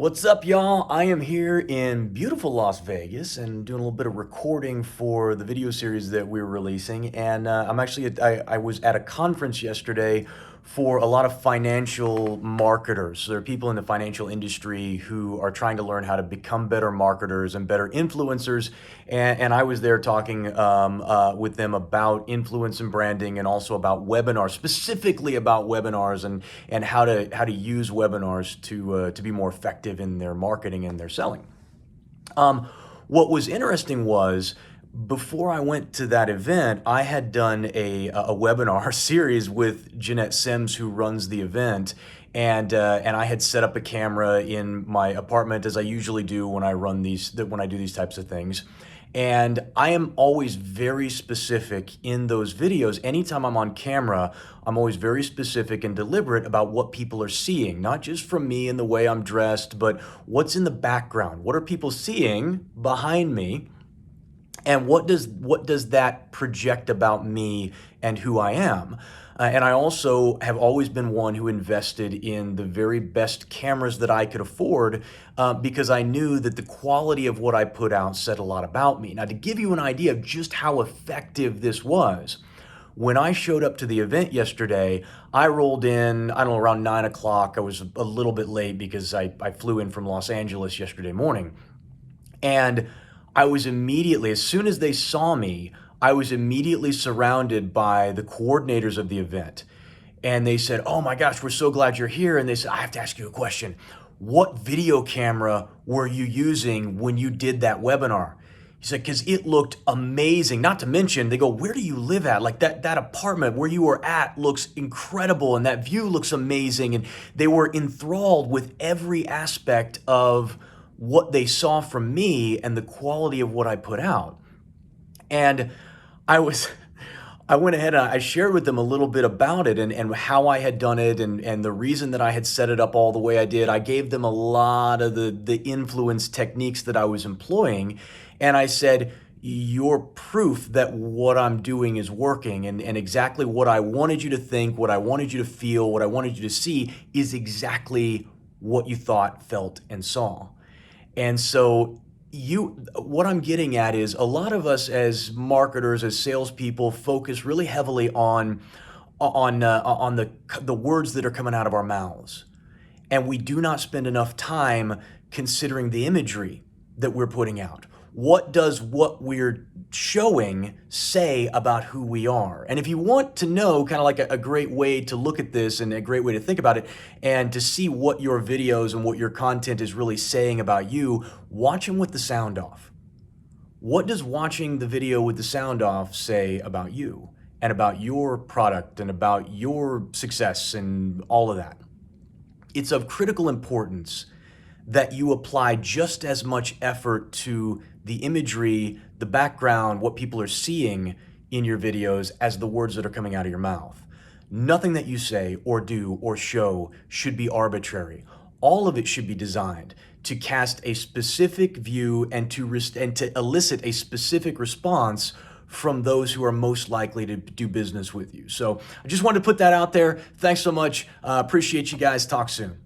What's up, y'all? I am here in beautiful Las Vegas and doing a little bit of recording for the video series that we're releasing. And I was at a conference yesterday for a lot of financial marketers. So there are people in the financial industry who are trying to learn how to become better marketers and better influencers. And I was there talking with them about influence and branding, and also about webinars, specifically about webinars and how to use webinars to be more effective in their marketing and their selling. What was interesting was, before I went to that event, I had done a webinar series with Jeanette Sims, who runs the event, and I had set up a camera in my apartment, as I usually do when I do these types of things. And I am always very specific in those videos. Anytime I'm on camera, I'm always very specific and deliberate about what people are seeing, not just from me and the way I'm dressed, but what's in the background. What are people seeing behind me? And what does that project about me and who I am? And I also have always been one who invested in the very best cameras that I could afford, because I knew that the quality of what I put out said a lot about me. Now, to give you an idea of just how effective this was, when I showed up to the event yesterday, I rolled in, I don't know, around 9 o'clock. I was a little bit late because I flew in from Los Angeles yesterday morning. And I was immediately, as soon as they saw me, I was immediately surrounded by the coordinators of the event. And they said, "Oh my gosh, we're so glad you're here." And they said, "I have to ask you a question. What video camera were you using when you did that webinar?" He said, "Because it looked amazing." Not to mention, they go, "Where do you live at? Like that apartment where you were at looks incredible, and that view looks amazing." And they were enthralled with every aspect of what they saw from me and the quality of what I put out. And I was, I went ahead and I shared with them a little bit about it, and how I had done it, and the reason that I had set it up all the way I did. I gave them a lot of the influence techniques that I was employing. And I said, "You're proof that what I'm doing is working, and exactly what I wanted you to think, what I wanted you to feel, what I wanted you to see is exactly what you thought, felt, and saw." And so what I'm getting at is, a lot of us as marketers, as salespeople, focus really heavily on the words that are coming out of our mouths, and we do not spend enough time considering the imagery that we're putting out. What does what we're showing say about who we are? And if you want to know, kind of like a great way to look at this and a great way to think about it, and to see what your videos and what your content is really saying about you, watch them with the sound off. What does watching the video with the sound off say about you and about your product and about your success and all of that? It's of critical importance that you apply just as much effort to the imagery, the background, what people are seeing in your videos, as the words that are coming out of your mouth. Nothing that you say or do or show should be arbitrary. All of it should be designed to cast a specific view and to elicit a specific response from those who are most likely to do business with you. So I just wanted to put that out there. Thanks so much. Appreciate you guys. Talk soon.